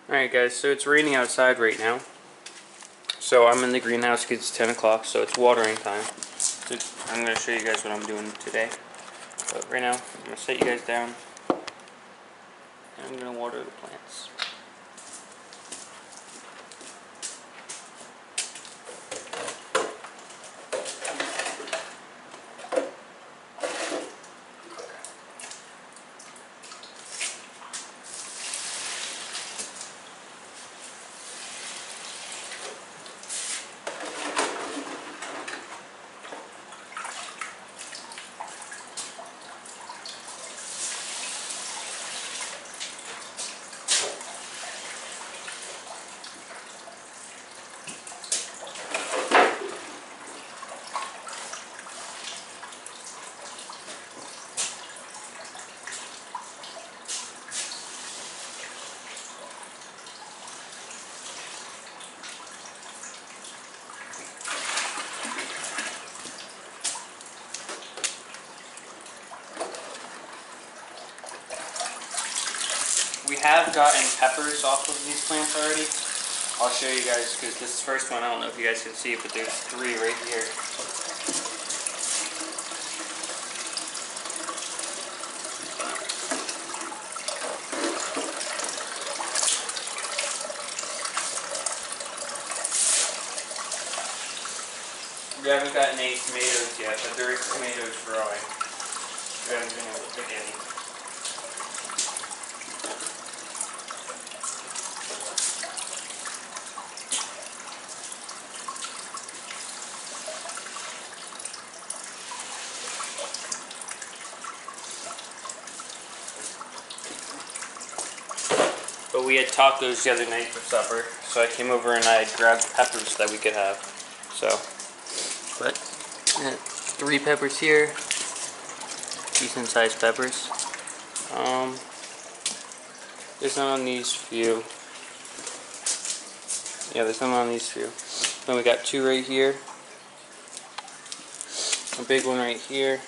Alright guys, so it's raining outside right now. So I'm in the greenhouse because it's 10 o'clock, so it's watering time. So I'm going to show you guys what I'm doing today. But right now, I'm going to set you guys down. And I'm going to water the plants. We have gotten peppers off of these plants already. I'll show you guys because this first one, I don't know if you guys can see it, but there's 3 right here. We haven't gotten any tomatoes yet, but there is tomatoes growing. We haven't been able to pick any. But we had tacos the other night for supper, so I came over and I grabbed peppers that we could have. So, but 3 peppers here, decent sized peppers. There's none on these few. Yeah, there's none on these few. Then we got 2 right here, a big one right here.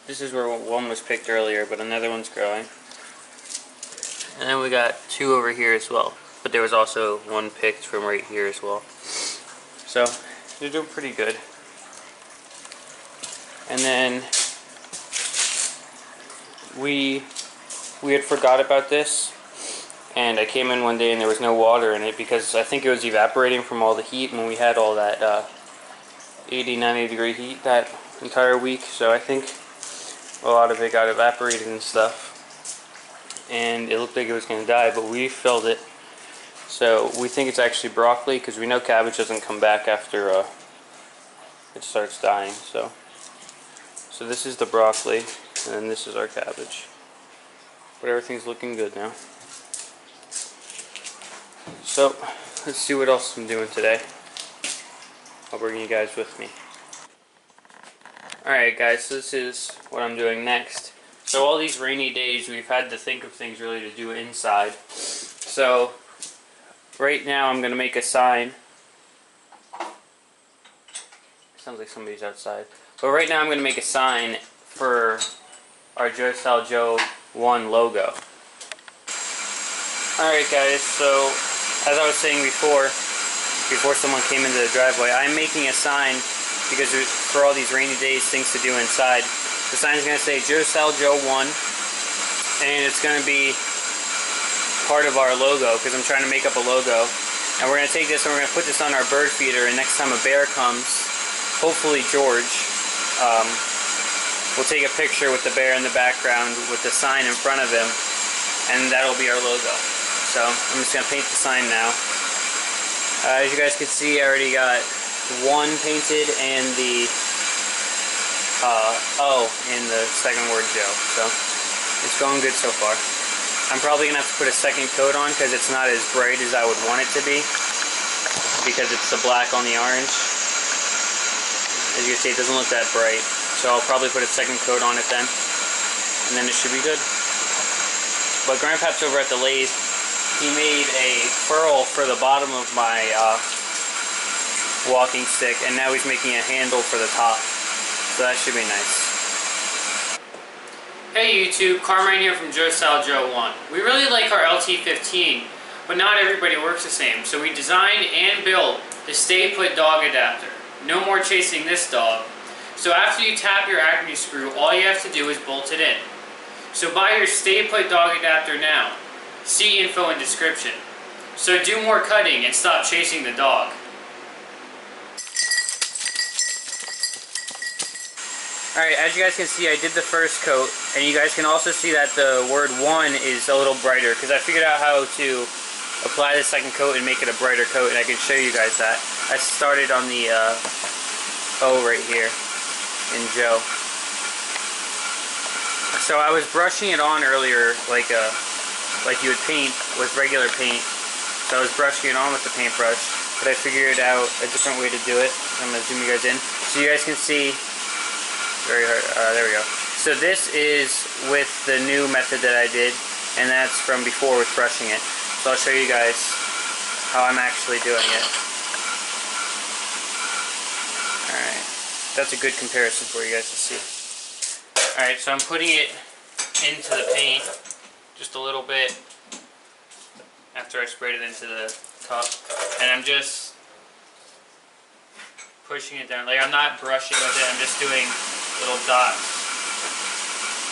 This is where one was picked earlier, but another one's growing. And then we got 2 over here as well. But there was also 1 picked from right here as well. So, they're doing pretty good. And then, we had forgot about this. And I came in one day and there was no water in it because I think it was evaporating from all the heat when we had all that 80, 90 degree heat that entire week. So I think a lot of it got evaporated and stuff, and it looked like it was going to die, but we filled it. So we think it's actually broccoli because we know cabbage doesn't come back after it starts dying. So this is the broccoli, and then this is our cabbage. But everything's looking good now. So let's see what else I'm doing today. I'll bring you guys with me. Alright guys, so this is what I'm doing next. So all these rainy days we've had to think of things really to do inside. So right now I'm going to make a sign. Sounds like somebody's outside. But right now I'm going to make a sign for our Josaljo Won logo. Alright guys, so as I was saying before someone came into the driveway, I'm making a sign because for all these rainy days, things to do inside. The sign's going to say Josaljo Won, and it's going to be part of our logo because I'm trying to make up a logo. And we're going to take this and we're going to put this on our bird feeder, and next time a bear comes, hopefully George, we'll take a picture with the bear in the background with the sign in front of him, and that'll be our logo. So I'm just going to paint the sign now. As you guys can see, I already got 1 painted and the O in the second word Joe. So it's going good so far. I'm probably going to have to put a second coat on because it's not as bright as I would want it to be because it's the black on the orange. As you can see, it doesn't look that bright. So I'll probably put a second coat on it then, and then it should be good. But Grandpa's over at the lathe. He made a furl for the bottom of my walking stick, and now he's making a handle for the top, so that should be nice. Hey YouTube, Carmine here from Josaljo Won. We really like our LT15, but not everybody works the same, so we designed and built the Stay Put Dawg Adapter. No more chasing this dog. So after you tap your Acme screw, all you have to do is bolt it in. So buy your Stay Put Dawg Adapter now. See info in description. So do more cutting and stop chasing the dog. Alright, as you guys can see, I did the first coat, and you guys can also see that the word one is a little brighter, because I figured out how to apply the second coat and make it a brighter coat, and I can show you guys that. I started on the O right here in Joe. So I was brushing it on earlier like you would paint with regular paint. So I was brushing it on with the paintbrush, but I figured out a different way to do it. I'm going to zoom you guys in so you guys can see. Very hard. There we go. So this is with the new method that I did, and that's from before with brushing it. So I'll show you guys how I'm actually doing it. Alright, that's a good comparison for you guys to see. Alright, so I'm putting it into the paint just a little bit after I sprayed it into the cup, and I'm just pushing it down. Like, I'm not brushing with it, I'm just doing little dots.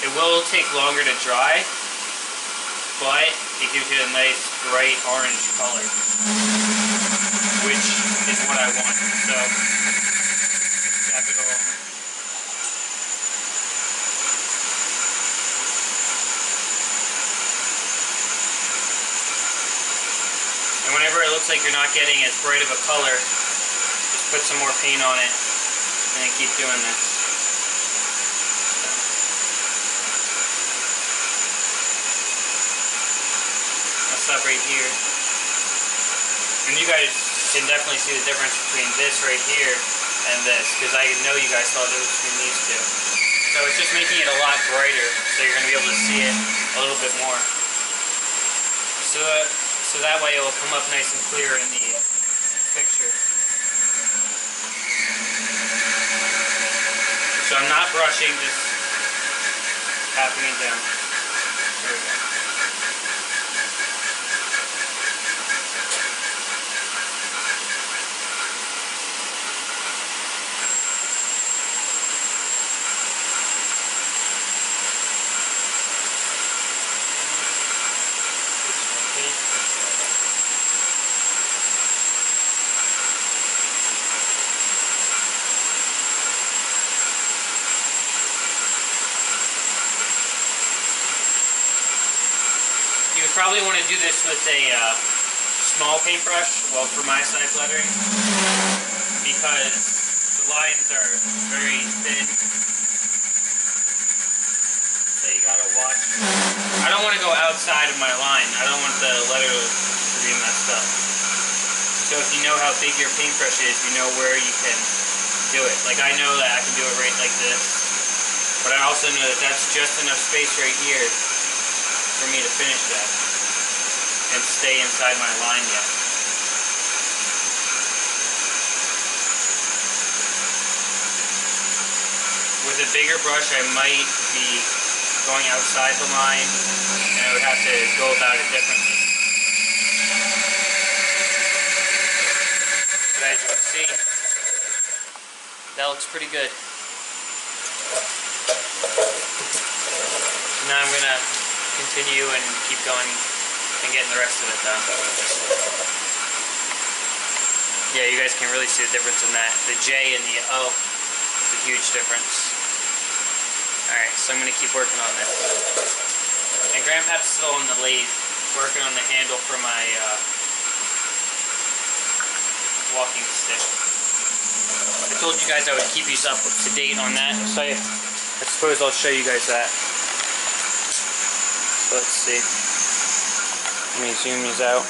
It will take longer to dry, but it gives you a nice bright orange color, which is what I want. So tap it along. And whenever it looks like you're not getting as bright of a color, just put some more paint on it and then keep doing this. Up right here, and you guys can definitely see the difference between this right here and this, because I know you guys saw the difference between these two. So it's just making it a lot brighter, so you're going to be able to see it a little bit more. So that way it will come up nice and clear in the picture. So I'm not brushing, just tapping it down. There we go. You would probably want to do this with a small paintbrush, well, for my size lettering, because the lines are very thin, so you gotta watch. I don't want to go outside of my line. I don't want the letter to be messed up. So if you know how big your paintbrush is, you know where you can do it. Like, I know that I can do it right like this, but I also know that that's just enough space right here for me to finish that and stay inside my line yet. With a bigger brush, I might be going outside the line, and I would have to go about it differently. But as you can see, that looks pretty good. Now I'm going to continue and keep going and getting the rest of it done. Yeah, you guys can really see the difference in that. The J and the O is a huge difference. Alright, so I'm going to keep working on this. And Grandpa's still on the lathe, working on the handle for my walking stick. I told you guys I would keep you up to date on that, so I suppose I'll show you guys that. Let's see. Let me zoom these out.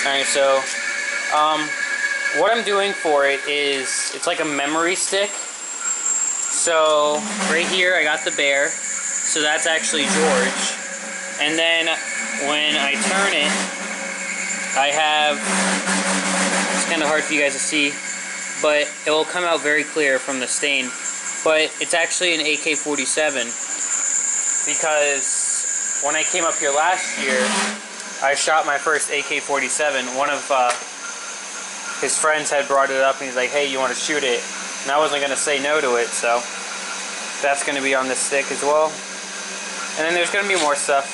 Alright, so what I'm doing for it is, it's like a memory stick. So right here I got the bear, so that's actually George. And then when I turn it, I have, it's kind of hard for you guys to see, but it will come out very clear from the stain. But it's actually an AK-47. because when I came up here last year, I shot my first AK-47. One of his friends had brought it up and he's like, hey, you want to shoot it? And I wasn't going to say no to it, so that's going to be on this stick as well. And then there's going to be more stuff,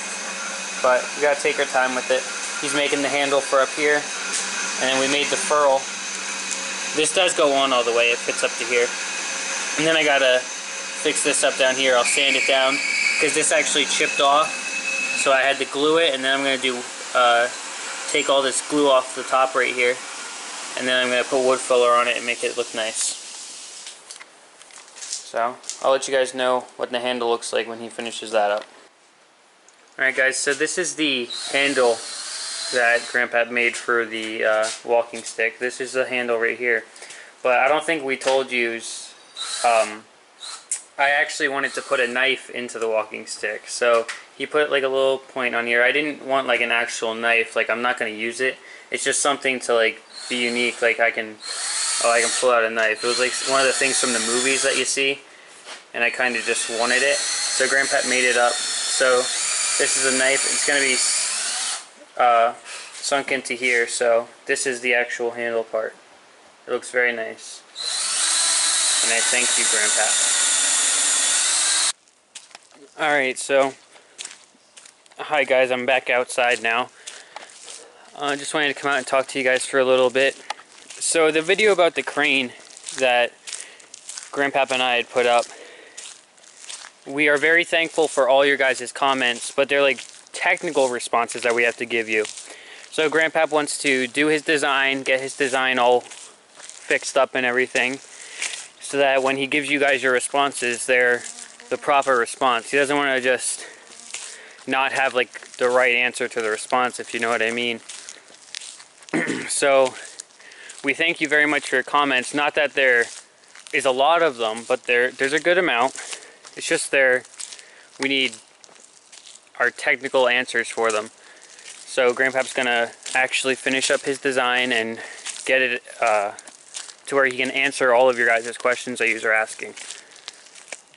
but we got to take our time with it. He's making the handle for up here, and then we made the ferrule. This does go on all the way, it fits up to here. And then I got to fix this up down here. I'll sand it down because this actually chipped off, so I had to glue it, and then I'm going to do take all this glue off the top right here, and then I'm going to put wood filler on it and make it look nice. So I'll let you guys know what the handle looks like when he finishes that up. Alright guys, so this is the handle that Grandpa made for the walking stick. This is the handle right here, but I don't think we told you. I actually wanted to put a knife into the walking stick, so he put like a little point on here. I didn't want like an actual knife, like I'm not going to use it. It's just something to like be unique, like I can pull out a knife. It was like one of the things from the movies that you see, and I kind of just wanted it. So Grandpa made it up. So this is a knife. It's going to be sunk into here, so this is the actual handle part. It looks very nice. And I thank you, Grandpa. Alright, so hi guys, I'm back outside now. I just wanted to come out and talk to you guys for a little bit. So the video about the crane that Grandpa and I had put up, we are very thankful for all your guys' comments, but they're like technical responses that we have to give you. So Grandpa wants to do his design, get his design all fixed up and everything, so that when he gives you guys your responses, they're the proper response. He doesn't want to just not have like the right answer to the response, if you know what I mean. So we thank you very much for your comments. Not that there is a lot of them, but there's a good amount. It's just we need our technical answers for them. So Grandpa's gonna actually finish up his design and get it to where he can answer all of your guys' questions that you are asking.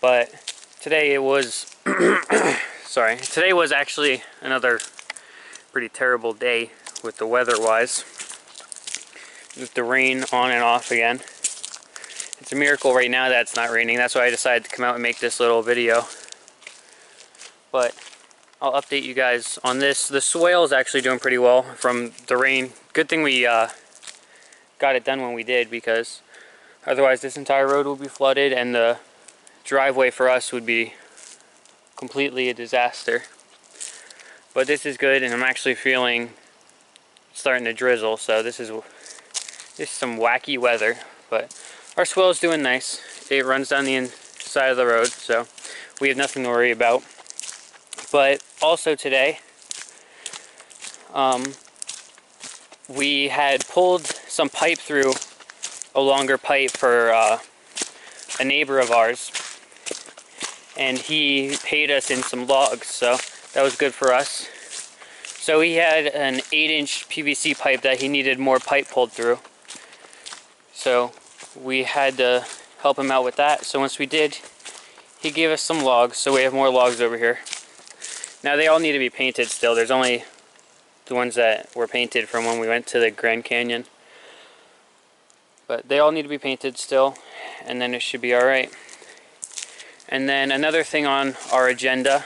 But today it was sorry, today was actually another pretty terrible day with the weather-wise, with the rain on and off again. It's a miracle right now that it's not raining. That's why I decided to come out and make this little video. But I'll update you guys on this. The soil is actually doing pretty well from the rain. Good thing we got it done when we did, because otherwise this entire road would be flooded and the driveway for us would be completely a disaster. But this is good, and I'm actually feeling starting to drizzle, so this is some wacky weather. But our swell is doing nice. It runs down the inside of the road, so we have nothing to worry about. But also today, we had pulled some pipe through, a longer pipe for a neighbor of ours, and he paid us in some logs, so that was good for us. So he had an 8-inch PVC pipe that he needed more pipe pulled through, so we had to help him out with that. So once we did, he gave us some logs, so we have more logs over here. Now they all need to be painted still. There's only the ones that were painted from when we went to the Grand Canyon, but they all need to be painted still, and then it should be alright. And then another thing on our agenda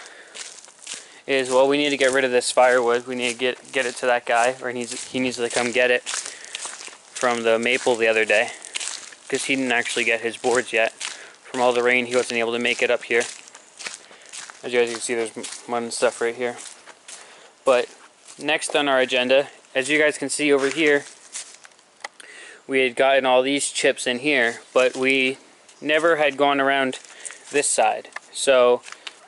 is, well, we need to get rid of this firewood. We need to get it to that guy, or he needs to come get it from the maple the other day, because he didn't actually get his boards yet. From all the rain, he wasn't able to make it up here. As you guys can see, there's mud and stuff right here. But next on our agenda, as you guys can see over here, we had gotten all these chips in here, but we never had gone around this side. So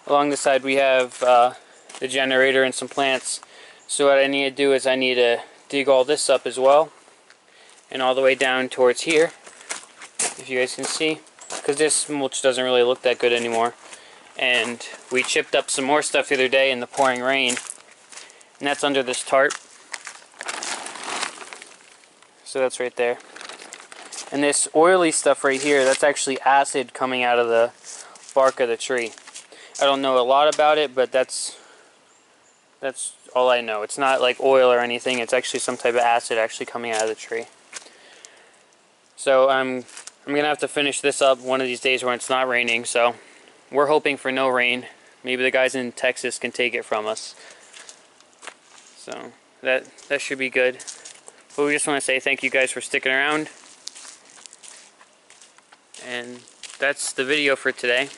along this side we have the generator and some plants. So what I need to do is I need to dig all this up as well, and all the way down towards here, if you guys can see, because this mulch doesn't really look that good anymore. And we chipped up some more stuff the other day in the pouring rain, and that's under this tarp. So that's right there. And this oily stuff right here, that's actually acid coming out of the bark of the tree. I don't know a lot about it, but that's all I know. It's not like oil or anything. It's actually some type of acid actually coming out of the tree. So I'm gonna have to finish this up one of these days when it's not raining. So we're hoping for no rain. Maybe the guys in Texas can take it from us. So that should be good. But we just want to say thank you guys for sticking around. And that's the video for today.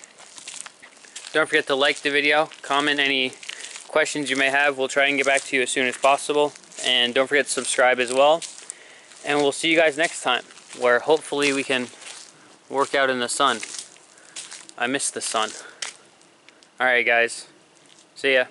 Don't forget to like the video, comment any questions you may have. We'll try and get back to you as soon as possible. And don't forget to subscribe as well. And we'll see you guys next time, where hopefully we can work out in the sun. I miss the sun. Alright guys, see ya.